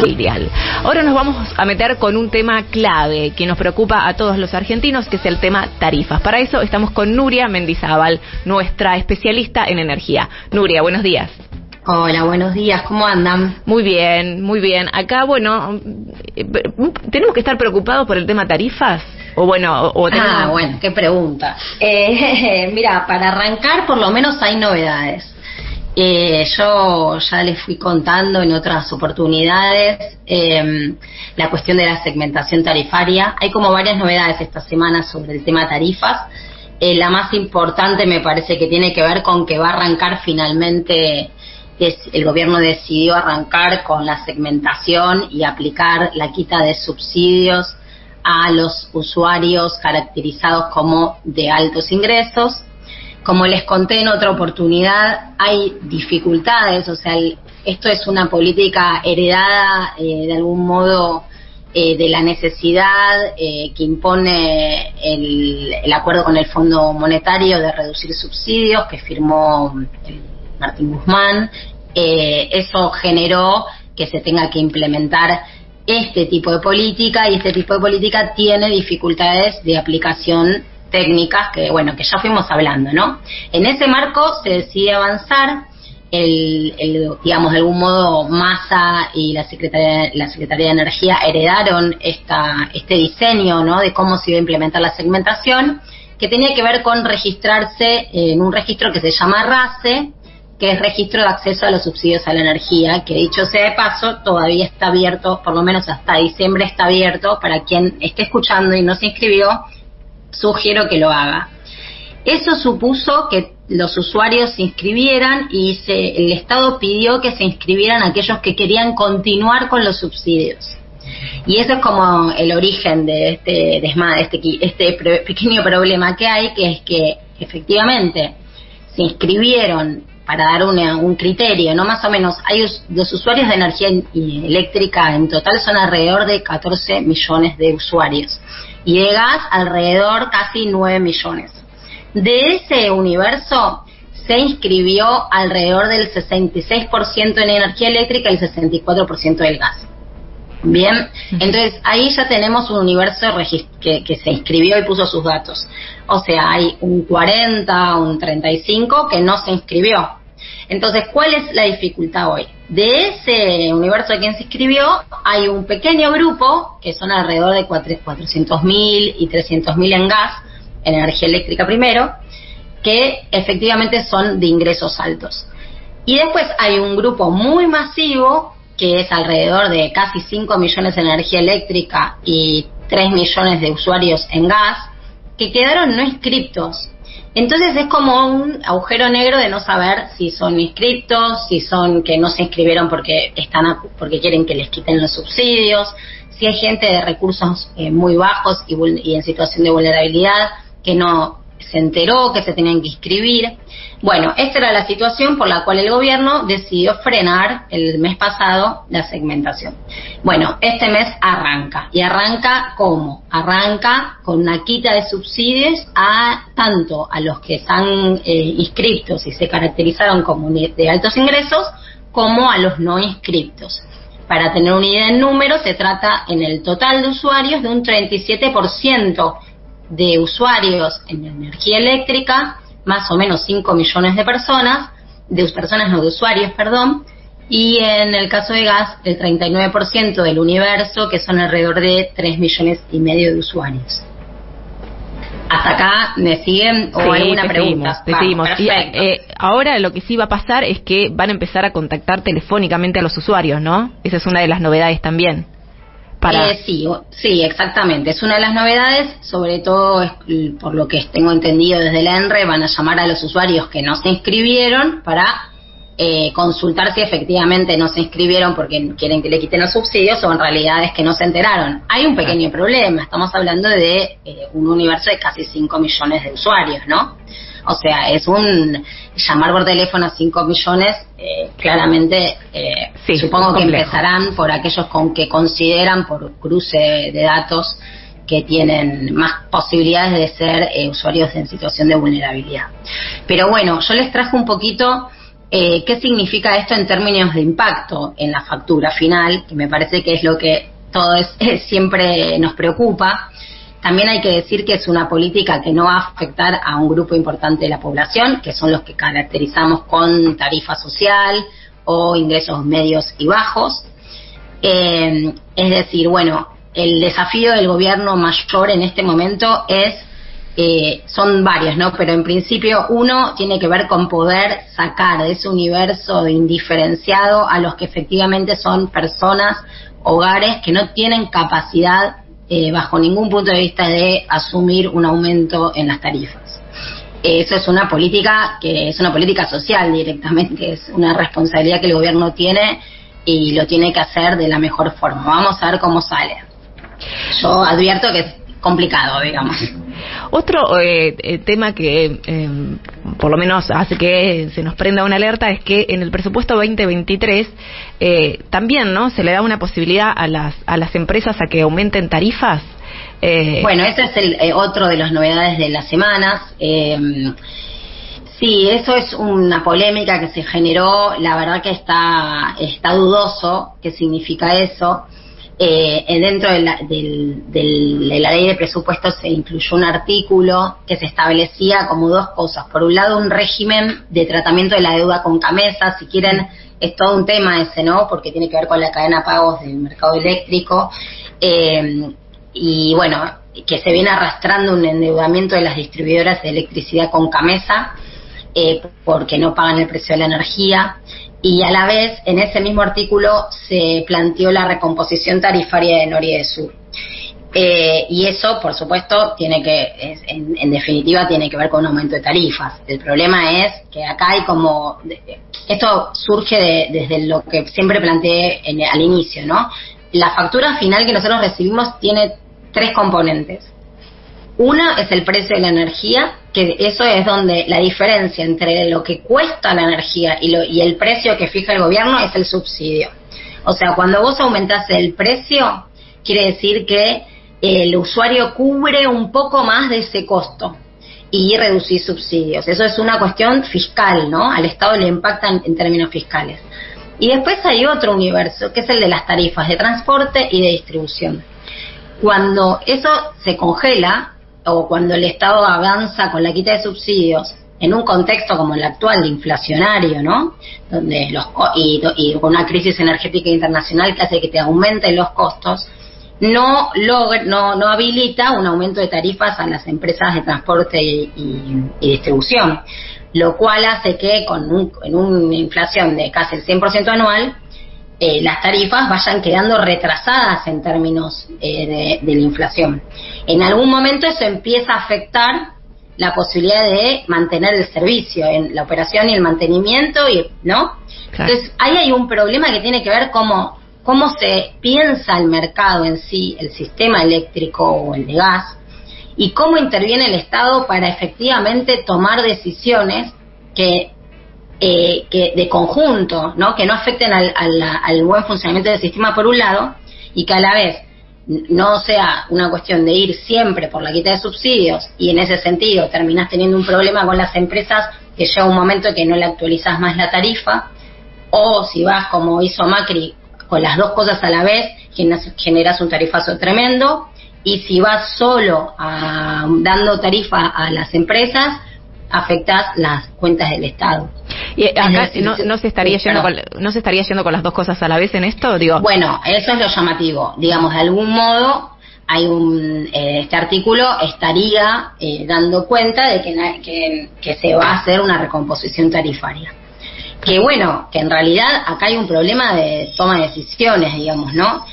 Ideal. Ahora nos vamos a meter con un tema clave que nos preocupa a todos los argentinos, que es el tema tarifas. Para eso estamos con Nuria Mendizábal, nuestra especialista en energía. Nuria, buenos días. Hola, buenos días, ¿cómo andan? Muy bien, muy bien. Acá, bueno, ¿tenemos que estar preocupados por el tema tarifas? O bueno, bueno, qué pregunta. Mira, para arrancar, por lo menos hay novedades. Yo ya les fui contando en otras oportunidades la cuestión de la segmentación tarifaria. Hay como varias novedades esta semana sobre el tema tarifas. La más importante me parece que tiene que ver con que va a arrancar finalmente, el gobierno decidió arrancar con la segmentación y aplicar la quita de subsidios a los usuarios caracterizados como de altos ingresos. Como les conté en otra oportunidad, hay dificultades, o sea, esto es una política heredada de algún modo de la necesidad que impone el acuerdo con el Fondo Monetario de reducir subsidios que firmó Martín Guzmán. Eso generó que se tenga que implementar este tipo de política, y este tipo de política tiene dificultades de aplicación técnicas que ya fuimos hablando, ¿no? En ese marco se decide avanzar, digamos, de algún modo Massa y la Secretaría de Energía heredaron este diseño, ¿no?, de cómo se iba a implementar la segmentación, que tenía que ver con registrarse en un registro que se llama RACE, que es Registro de Acceso a los Subsidios a la Energía, que dicho sea de paso, todavía está abierto, por lo menos hasta diciembre está abierto, para quien esté escuchando y no se inscribió, sugiero que lo haga. Eso supuso que los usuarios se inscribieran y el Estado pidió que se inscribieran aquellos que querían continuar con los subsidios. Y eso es como el origen de este pequeño problema que hay, que es que efectivamente se inscribieron para dar un criterio, ¿no? Más o menos, los usuarios de energía eléctrica en total son alrededor de 14 millones de usuarios. Y de gas, alrededor casi 9 millones. De ese universo, se inscribió alrededor del 66% en energía eléctrica y el 64% del gas. Bien, entonces ahí ya tenemos un universo que se inscribió y puso sus datos. O sea, hay un 40, un 35 que no se inscribió. Entonces, ¿cuál es la dificultad hoy? De ese universo de quien se inscribió, hay un pequeño grupo, que son alrededor de 400.000 y 300.000 en gas, en energía eléctrica primero, que efectivamente son de ingresos altos. Y después hay un grupo muy masivo, que es alrededor de casi 5 millones en energía eléctrica y 3 millones de usuarios en gas, que quedaron no inscriptos. Entonces es como un agujero negro de no saber si son inscriptos, si son que no se inscribieron porque quieren que les quiten los subsidios, si hay gente de recursos muy bajos y en situación de vulnerabilidad que no se enteró que se tenían que inscribir. Bueno, esta era la situación por la cual el gobierno decidió frenar el mes pasado la segmentación. Bueno, este mes arranca. ¿Y arranca cómo? Arranca con una quita de subsidios tanto a los que están inscriptos y se caracterizaron como de altos ingresos, como a los no inscriptos. Para tener una idea en números, se trata en el total de usuarios de un 37% de usuarios en energía eléctrica, más o menos 5 millones de personas, de usuarios, y en el caso de gas, el 39% del universo, que son alrededor de 3 millones y medio de usuarios. ¿Hasta acá me siguen o sí, alguna pregunta? Te seguimos. Y, ahora lo que sí va a pasar es que van a empezar a contactar telefónicamente a los usuarios, ¿no? Esa es una de las novedades también. Sí, exactamente. Es una de las novedades, sobre todo por lo que tengo entendido desde la ENRE, van a llamar a los usuarios que no se inscribieron para consultar si efectivamente no se inscribieron porque quieren que le quiten los subsidios o en realidad es que no se enteraron. Hay un pequeño problema, estamos hablando de un universo de casi 5 millones de usuarios, ¿no? O sea, es un llamar por teléfono a 5 millones, claramente supongo que empezarán por aquellos que consideran por cruce de datos que tienen más posibilidades de ser usuarios en situación de vulnerabilidad. Pero bueno, yo les traje un poquito ¿qué significa esto en términos de impacto en la factura final? Que me parece que es lo que siempre nos preocupa. También hay que decir que es una política que no va a afectar a un grupo importante de la población, que son los que caracterizamos con tarifa social o ingresos medios y bajos. Es decir, bueno, el desafío del gobierno mayor en este momento son varios, ¿no? Pero en principio uno tiene que ver con poder sacar de ese universo indiferenciado a los que efectivamente son personas, hogares que no tienen capacidad bajo ningún punto de vista de asumir un aumento en las tarifas. Eso es una política que es una política social directamente, es una responsabilidad que el gobierno tiene y lo tiene que hacer de la mejor forma. Vamos a ver cómo sale. Yo advierto que es complicado, digamos. Otro tema que por lo menos hace que se nos prenda una alerta es que en el presupuesto 2023 también, ¿no?, se le da una posibilidad a las empresas a que aumenten tarifas. Bueno, ese es otro de las novedades de las semanas. Sí, eso es una polémica que se generó. La verdad que está dudoso qué significa eso. Dentro de la ley de presupuestos se incluyó un artículo que se establecía como dos cosas. Por un lado, un régimen de tratamiento de la deuda con CAMESA. Si quieren, es todo un tema ese, ¿no?, porque tiene que ver con la cadena de pagos del mercado eléctrico. Y bueno, que se viene arrastrando un endeudamiento de las distribuidoras de electricidad con CAMESA, porque no pagan el precio de la energía. Y a la vez, en ese mismo artículo se planteó la recomposición tarifaria de Nor y de Sur. Y eso, por supuesto, en definitiva, tiene que ver con un aumento de tarifas. El problema es que acá hay como... Esto surge desde lo que siempre planteé al inicio, ¿no? La factura final que nosotros recibimos tiene 3 componentes. Una es el precio de la energía, que eso es donde la diferencia entre lo que cuesta la energía y el precio que fija el gobierno es el subsidio. O sea, cuando vos aumentás el precio, quiere decir que el usuario cubre un poco más de ese costo y reducís subsidios. Eso es una cuestión fiscal, ¿no? Al Estado le impactan en términos fiscales. Y después hay otro universo, que es el de las tarifas de transporte y de distribución. Cuando eso se congela, o cuando el Estado avanza con la quita de subsidios en un contexto como el actual de inflacionario, ¿no?, donde y con una crisis energética internacional que hace que te aumenten los costos, no habilita un aumento de tarifas a las empresas de transporte y distribución, lo cual hace que en una inflación de casi el 100% anual, las tarifas vayan quedando retrasadas en términos de la inflación. En algún momento eso empieza a afectar la posibilidad de mantener el servicio, en la operación y el mantenimiento, ¿no? Claro. Entonces, ahí hay un problema que tiene que ver cómo se piensa el mercado en sí, el sistema eléctrico o el de gas, y cómo interviene el Estado para efectivamente tomar decisiones que de conjunto, ¿no?, que no afecten al buen funcionamiento del sistema por un lado, y que a la vez no sea una cuestión de ir siempre por la quita de subsidios y en ese sentido terminás teniendo un problema con las empresas que llega un momento que no le actualizás más la tarifa, o si vas como hizo Macri con las dos cosas a la vez, generas un tarifazo tremendo, y si vas solo dando tarifa a las empresas, afectas las cuentas del Estado. Y acá no se estaría yendo con las dos cosas a la vez en esto, digo. Bueno, eso es lo llamativo. Digamos, de algún modo hay este artículo estaría dando cuenta de que se va a hacer una recomposición tarifaria. Que bueno, que en realidad acá hay un problema de toma de decisiones, digamos, ¿no?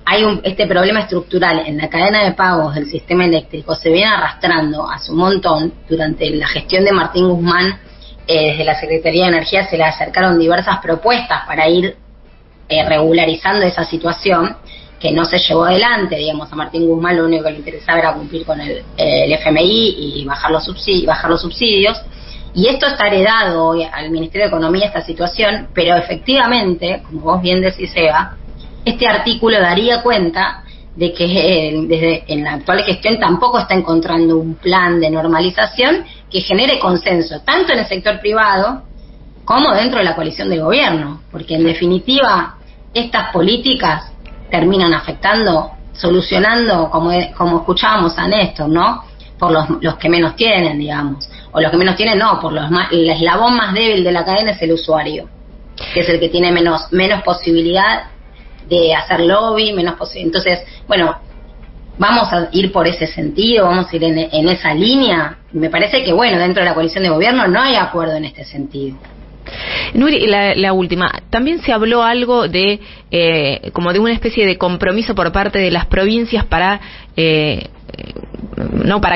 Hay este problema estructural en la cadena de pagos del sistema eléctrico, se viene arrastrando hace un montón. Durante la gestión de Martín Guzmán, desde la Secretaría de Energía se le acercaron diversas propuestas para ir regularizando esa situación, que no se llevó adelante. Digamos, a Martín Guzmán lo único que le interesaba era cumplir con el FMI y bajar los subsidios. Y esto está heredado hoy al Ministerio de Economía, esta situación, pero efectivamente, como vos bien decís, Eva, este artículo daría cuenta de que en la actual gestión tampoco está encontrando un plan de normalización que genere consenso, tanto en el sector privado como dentro de la coalición de gobierno, porque en definitiva estas políticas terminan afectando, solucionando, como escuchábamos a Néstor, ¿no? Por los que menos tienen, digamos, o los que menos tienen no, por el eslabón más débil de la cadena es el usuario, que es el que tiene menos posibilidad de hacer lobby, entonces, bueno, vamos a ir por ese sentido, vamos a ir en esa línea. Me parece que, bueno, dentro de la coalición de gobierno no hay acuerdo en este sentido. Nuri, la última, también se habló algo de como de una especie de compromiso por parte de las provincias para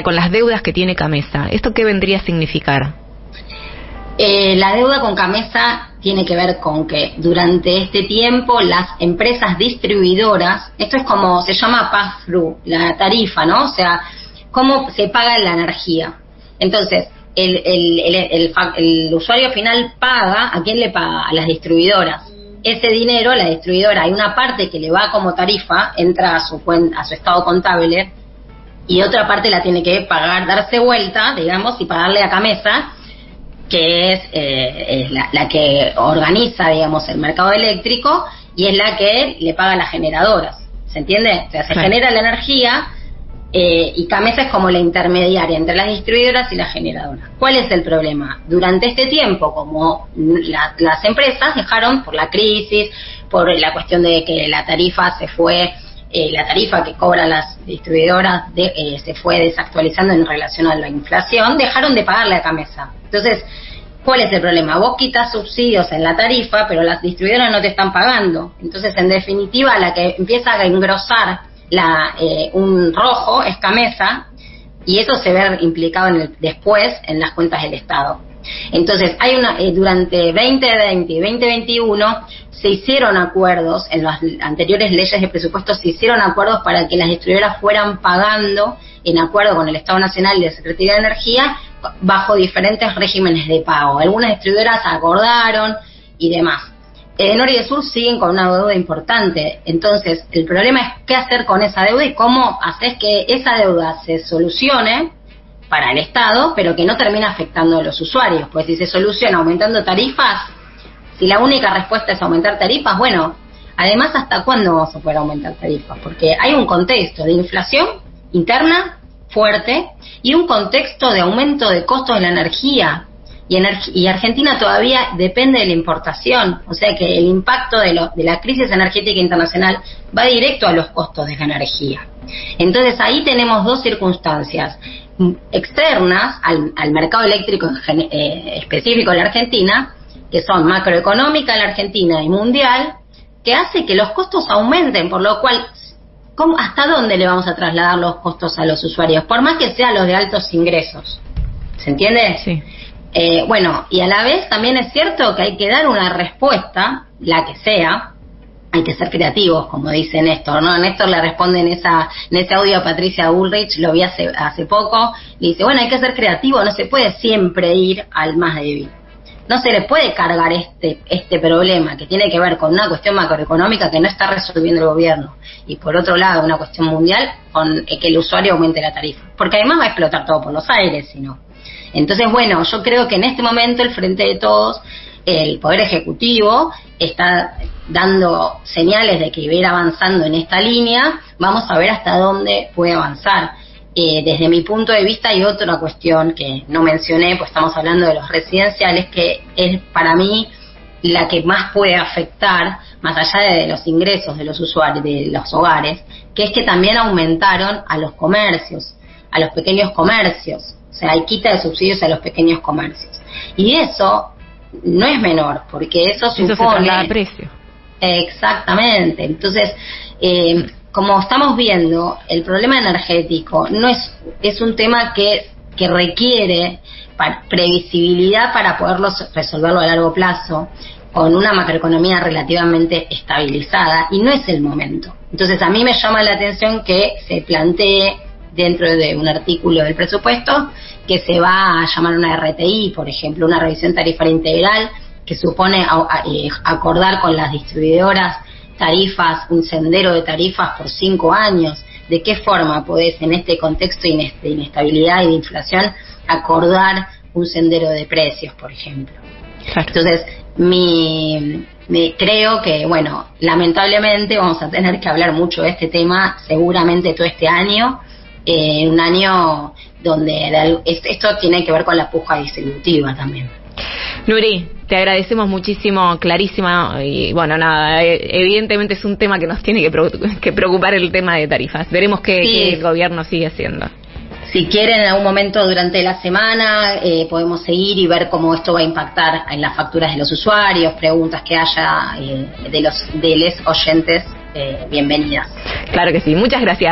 con las deudas que tiene Camesa. ¿Esto qué vendría a significar? La deuda con Camesa tiene que ver con que durante este tiempo las empresas distribuidoras, esto es como se llama pass-through, la tarifa, ¿no? O sea, cómo se paga la energía. Entonces, el usuario final paga, ¿a quién le paga? A las distribuidoras. Ese dinero, la distribuidora, hay una parte que le va como tarifa, entra a su estado contable, y otra parte la tiene que pagar, darse vuelta, digamos, y pagarle a Camesa, que es la que organiza, digamos, el mercado eléctrico, y es la que le paga a las generadoras. ¿Se entiende? O sea, se genera la energía, y Camesa es como la intermediaria entre las distribuidoras y las generadoras. ¿Cuál es el problema? Durante este tiempo, como las empresas dejaron, por la crisis, por la cuestión de que la tarifa se fue, la tarifa que cobran las distribuidoras se fue desactualizando en relación a la inflación, dejaron de pagarle a Camesa. Entonces, ¿cuál es el problema? Vos quitas subsidios en la tarifa, pero las distribuidoras no te están pagando. Entonces, en definitiva, la que empieza a engrosar un rojo es Camesa, y eso se ve implicado después en las cuentas del Estado. Entonces, durante 2020 y 2021 se hicieron acuerdos, en las anteriores leyes de presupuesto se hicieron acuerdos para que las distribuidoras fueran pagando en acuerdo con el Estado Nacional y la Secretaría de Energía bajo diferentes regímenes de pago. Algunas distribuidoras acordaron y demás. Norte y el Sur siguen con una deuda importante. Entonces, el problema es qué hacer con esa deuda y cómo hacer que esa deuda se solucione para el Estado, pero que no termine afectando a los usuarios. Pues si se soluciona aumentando tarifas, si la única respuesta es aumentar tarifas, bueno, además, ¿hasta cuándo vamos a poder aumentar tarifas? Porque hay un contexto de inflación interna fuerte y un contexto de aumento de costos de la energía. Y Argentina todavía depende de la importación, o sea que el impacto de la crisis energética internacional va directo a los costos de la energía. Entonces ahí tenemos dos circunstancias externas al mercado eléctrico específico de la Argentina, que son macroeconómica en la Argentina y mundial, que hace que los costos aumenten, por lo cual, ¿hasta dónde le vamos a trasladar los costos a los usuarios? Por más que sean los de altos ingresos. ¿Se entiende? Sí. Bueno, y a la vez también es cierto que hay que dar una respuesta, la que sea, hay que ser creativos, como dice Néstor, ¿no? Néstor le responde en ese audio a Patricia Bullrich, lo vi hace poco, le dice, bueno, hay que ser creativo, no se puede siempre ir al más débil. No se le puede cargar este problema que tiene que ver con una cuestión macroeconómica que no está resolviendo el gobierno, y por otro lado una cuestión mundial con que el usuario aumente la tarifa, porque además va a explotar todo por los aires, si no. Entonces, bueno, yo creo que en este momento el Frente de Todos, el Poder Ejecutivo, está dando señales de que va a ir avanzando en esta línea. Vamos a ver hasta dónde puede avanzar. Desde mi punto de vista hay otra cuestión que no mencioné, pues estamos hablando de los residenciales, que es para mí la que más puede afectar, más allá de los ingresos de los usuarios, de los hogares, que es que también aumentaron a los comercios, a los pequeños comercios. O sea, hay quita de subsidios a los pequeños comercios. Y eso no es menor, porque eso supone... Eso se traslada a precio. Exactamente. Entonces, como estamos viendo, el problema energético no es un tema que requiere previsibilidad para poderlo resolverlo a largo plazo, con una macroeconomía relativamente estabilizada, y no es el momento. Entonces, a mí me llama la atención que se plantee dentro de un artículo del presupuesto que se va a llamar una RTI, por ejemplo, una revisión tarifaria integral, que supone acordar con las distribuidoras tarifas, un sendero de tarifas por 5 años. ¿De qué forma podés, en este contexto de inestabilidad y de inflación, acordar un sendero de precios, por ejemplo? Claro. Entonces, creo que, bueno, lamentablemente vamos a tener que hablar mucho de este tema seguramente todo este año, un año donde esto tiene que ver con la puja distributiva también. Nuri, te agradecemos muchísimo, clarísima, y bueno, nada, evidentemente es un tema que nos tiene que preocupar, el tema de tarifas. Veremos qué el gobierno sigue haciendo. Si quieren, en algún momento durante la semana podemos seguir y ver cómo esto va a impactar en las facturas de los usuarios, preguntas que haya de los oyentes, bienvenidas. Claro que sí, muchas gracias.